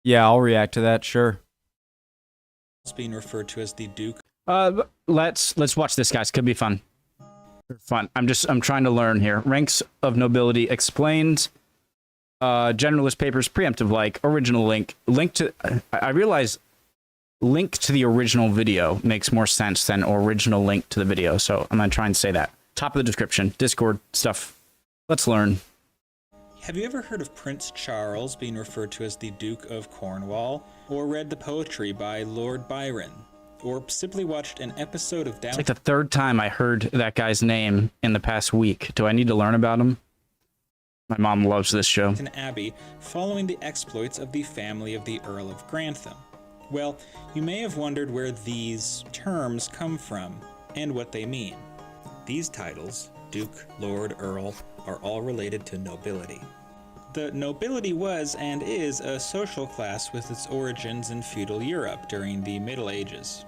Yeah, I'll react to that, sure. It's being referred to as the Duke. Let's watch this, guys. Could be fun. Fun. I'm trying to learn here. Ranks of nobility explained. Generalist papers, preemptive like, original link. Link to... I realize link to the original video makes more sense than original link to the video, so I'm going to try and say that. Top of the description, Discord stuff. Let's learn. Have you ever heard of Prince Charles being referred to as the Duke of Cornwall? Or read the poetry by Lord Byron? Or simply watched an episode of It's like the third time I heard that guy's name in the past week. Do I need to learn about him? My mom loves this show. Downton Abbey, following the exploits of the family of the Earl of Grantham? Well, you may have wondered where these terms come from and what they mean. These titles, Duke, Lord, Earl, are all related to nobility. The nobility was and is a social class with its origins in feudal Europe during the Middle Ages.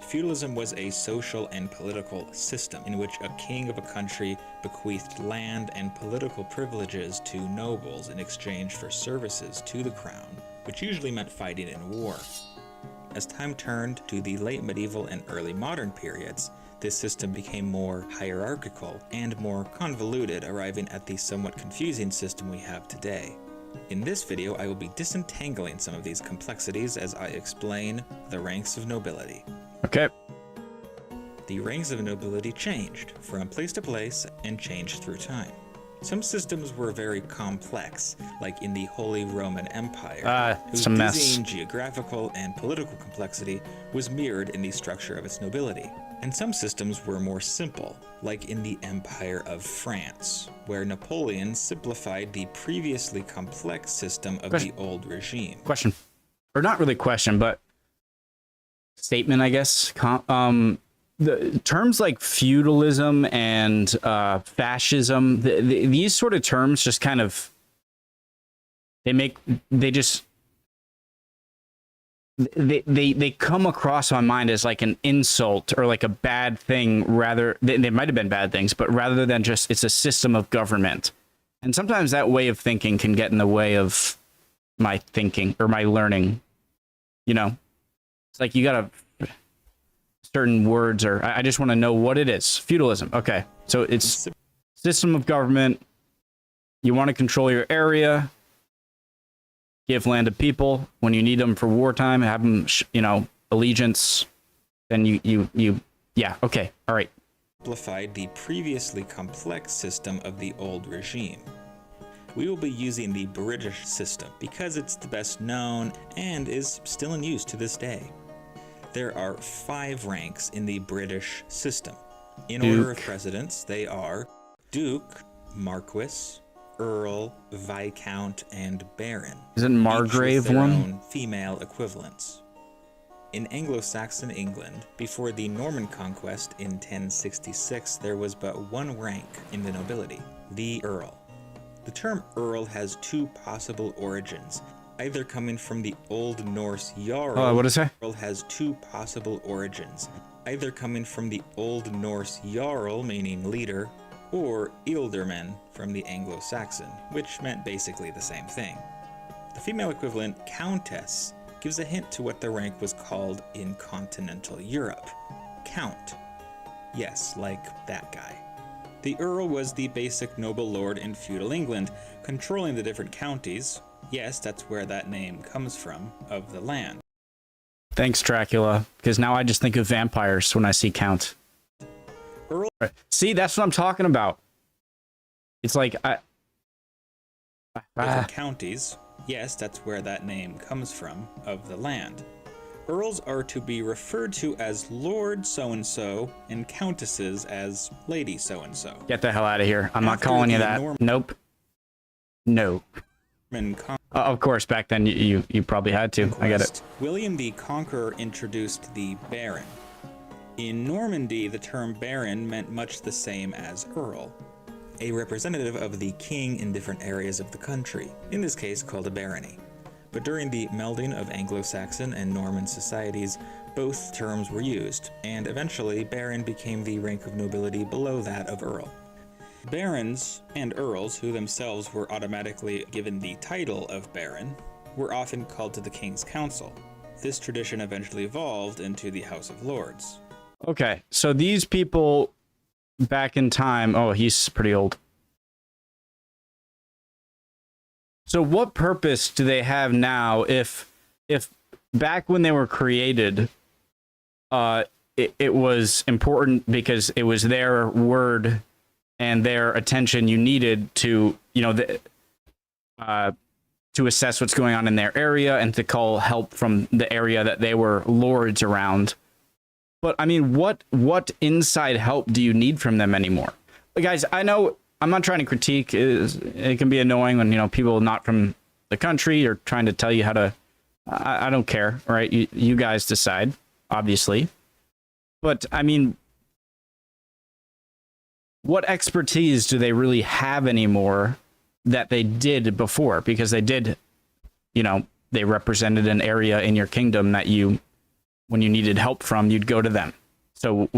Feudalism was a social and political system in which a king of a country bequeathed land and political privileges to nobles in exchange for services to the crown, which usually meant fighting in war. As time turned to the late medieval and early modern periods, this system became more hierarchical and more convoluted, arriving at the somewhat confusing system we have today. In this video, I will be disentangling some of these complexities as I explain the ranks of nobility. Okay. The ranks of nobility changed from place to place and changed through time. Some systems were very complex, like in the Holy Roman Empire, whose dizzying geographical and political complexity was mirrored in the structure of its nobility. And some systems were more simple, like in the Empire of France, where Napoleon simplified the previously complex system of the old regime. Question. Or not really question, but statement, I guess. The terms like feudalism and fascism, these sort of terms just kind of, they come across my mind as like an insult or like a bad thing, rather they might have been bad things, but rather than just it's a system of government. And sometimes that way of thinking can get in the way of my thinking or my learning. You know, it's like you gotta certain words, or I just want to know what it is. Feudalism. Okay, so it's system of government. You want to control your area, give land to people when you need them for wartime, have them, allegiance. Then yeah, okay, all right. Simplified the previously complex system of the old regime. We will be using the British system because it's the best known and is still in use to this day. There are 5 ranks in the British system. In order of precedence, they are Duke, Marquess, Earl, Viscount, and Baron. Isn't Margrave each with their one? Own female equivalents. In Anglo-Saxon England, before the Norman conquest in 1066, there was but one rank in the nobility, the Earl. The term Earl has 2 possible origins, either coming from the Old Norse Jarl. What is it? Earl has 2 possible origins, either coming from the Old Norse Jarl, meaning leader, or Ealdorman from the Anglo-Saxon, which meant basically the same thing. The female equivalent, Countess, gives a hint to what the rank was called in continental Europe. Count. Yes, like that guy. The Earl was the basic noble lord in feudal England, controlling the different counties. Yes, that's where that name comes from, of the land. Thanks, Dracula, because now I just think of vampires when I see Count. Earl. See, that's what I'm talking about. It's like different counties. Yes, that's where that name comes from, of the land. Earls are to be referred to as Lord so-and-so and countesses as Lady so-and-so. Get the hell out of here. I'm not calling you that. Nope. No. Of course, back then you probably had to. I get it. William the Conqueror introduced the Baron. In Normandy, the term Baron meant much the same as Earl, a representative of the king in different areas of the country, in this case called a barony. But during the melding of Anglo-Saxon and Norman societies, both terms were used, and eventually Baron became the rank of nobility below that of Earl. Barons and Earls, who themselves were automatically given the title of Baron, were often called to the King's Council. This tradition eventually evolved into the House of Lords. Okay, so these people back in time... Oh, he's pretty old. So what purpose do they have now if back when they were created, it was important because it was their word and their attention you needed to, to assess what's going on in their area and to call help from the area that they were lords around. But I mean, what inside help do you need from them anymore? Guys, I know I'm not trying to critique. It can be annoying when, people not from the country are trying to tell you how to, I don't care, right? You guys decide, obviously. But I mean, what expertise do they really have anymore that they did before? Because they did, they represented an area in your kingdom that when you needed help from, you'd go to them. So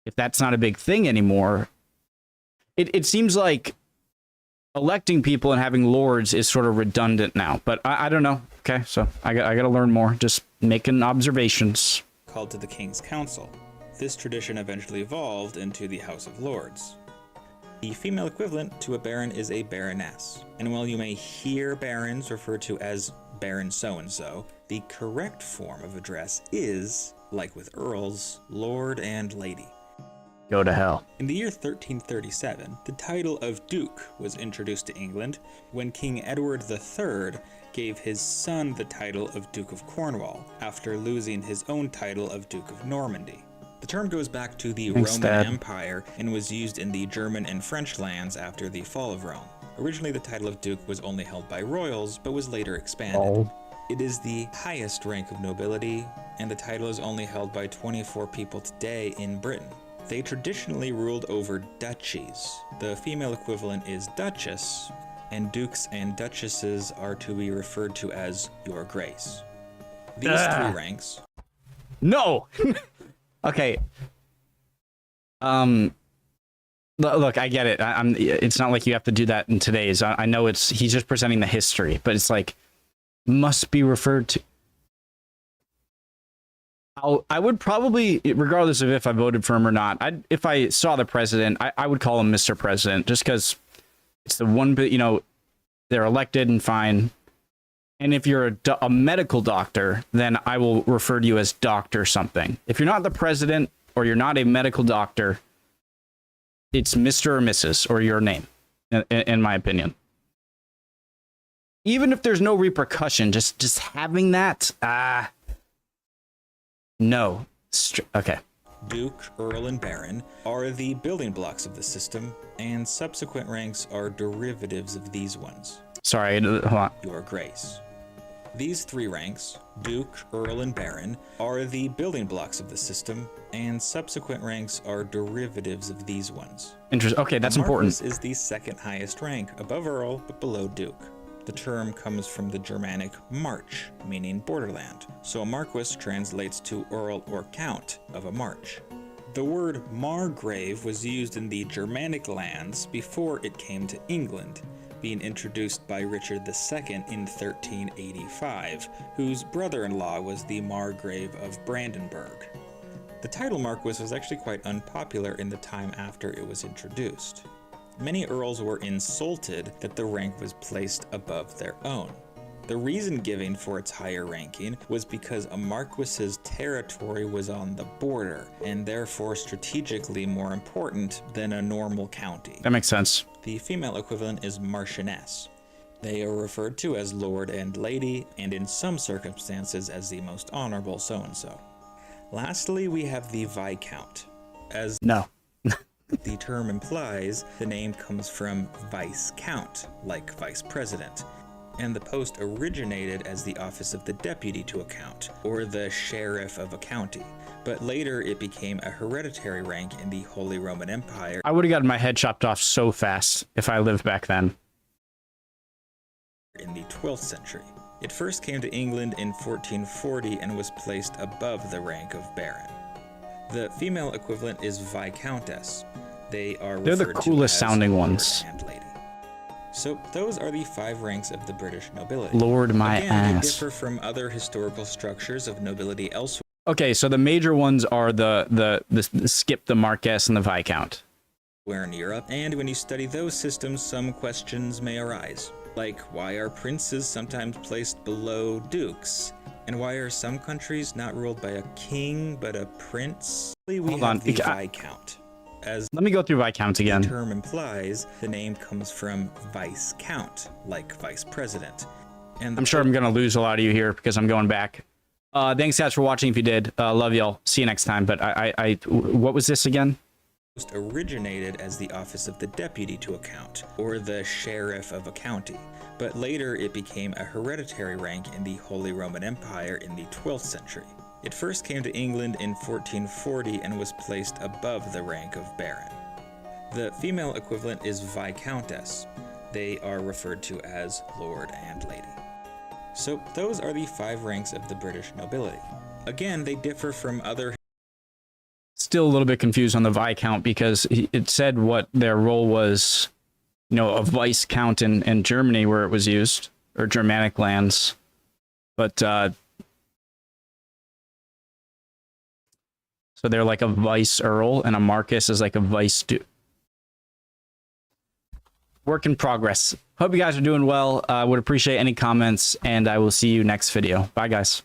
if that's not a big thing anymore, it seems like electing people and having lords is sort of redundant now. But I don't know. Okay, so I got to learn more. Just making observations. Called to the King's Council. This tradition eventually evolved into the House of Lords. The female equivalent to a baron is a baroness, and while you may hear barons referred to as Baron so-and-so, the correct form of address is, like with earls, lord and lady. Go to hell. In the year 1337, the title of Duke was introduced to England when King Edward III gave his son the title of Duke of Cornwall, after losing his own title of Duke of Normandy. The term goes back to the Roman Empire and was used in the German and French lands after the fall of Rome. Originally, the title of Duke was only held by royals, but was later expanded. It is the highest rank of nobility, and the title is only held by 24 people today in Britain. They traditionally ruled over duchies. The female equivalent is duchess, and dukes and duchesses are to be referred to as Your Grace. These three ranks... No! Okay. Look, I get it. It's not like you have to do that in today's. I know he's just presenting the history, but it's like, must be referred to. I would probably, regardless of if I voted for him or not, if I saw the president, I would call him Mr. President, just because it's the one bit, they're elected and fine. And if you're a medical doctor, then I will refer to you as Doctor something. If you're not the president or you're not a medical doctor, it's Mr. or Mrs. or your name, in my opinion. Even if there's no repercussion, just having that, no. Okay. Duke, Earl, and Baron are the building blocks of the system, and subsequent ranks are derivatives of these ones. Sorry, hold on. Your Grace. These three ranks, Duke, Earl, and Baron, are the building blocks of the system, and subsequent ranks are derivatives of these ones. Interesting. Okay, that's important. Marquess is the second highest rank, above Earl, but below Duke. The term comes from the Germanic march, meaning borderland, so a marquess translates to earl or count of a march. The word margrave was used in the Germanic lands before it came to England, being introduced by Richard II in 1385, whose brother-in-law was the Margrave of Brandenburg. The title Marquess was actually quite unpopular in the time after it was introduced. Many earls were insulted that the rank was placed above their own. The reason given for its higher ranking was because a marquess's territory was on the border, and therefore strategically more important than a normal county. That makes sense. The female equivalent is marchioness. They are referred to as lord and lady, and in some circumstances as the most honorable so-and-so. Lastly, we have the viscount. As the term implies, the name comes from viscount, like vice president, and the post originated as the office of the deputy to a count, or the sheriff of a county, but later it became a hereditary rank in the Holy Roman Empire. I would have gotten my head chopped off so fast if I lived back then. In the 12th century. It first came to England in 1440 and was placed above the rank of baron. The female equivalent is viscountess. They're the coolest sounding ones. And lady. So those are the 5 ranks of the British nobility. Lord, my Again, they ass. differ from other historical structures of nobility elsewhere Okay, so the major ones are the skip, the Marquess, and the Viscount. in Europe, and when you study those systems, some questions may arise. Like, why are princes sometimes placed below dukes? And why are some countries not ruled by a king, but a prince? Hold on. The Viscount. As Let me go through Viscounts the again. term implies, the name comes from Viscount, like vice president. And I'm sure I'm going to lose a lot of you here because I'm going back. Thanks, guys, for watching. If you did, love y'all. See you next time. But what was this again? post originated as the office of the deputy to a count, or the sheriff of a county, but later it became a hereditary rank in the Holy Roman Empire in the 12th century. It first came to England in 1440 and was placed above the rank of baron. The female equivalent is viscountess. They are referred to as lord and lady. So those are the 5 ranks of the British nobility. Again, they differ from other... Still a little bit confused on the Viscount because it said what their role was, you know, a Viscount in Germany where it was used, or Germanic lands. But, so they're like a Vice Earl, and a Marquess is like a Vice Duke. Work in progress. Hope you guys are doing well. Would appreciate any comments, and I will see you next video. Bye, guys.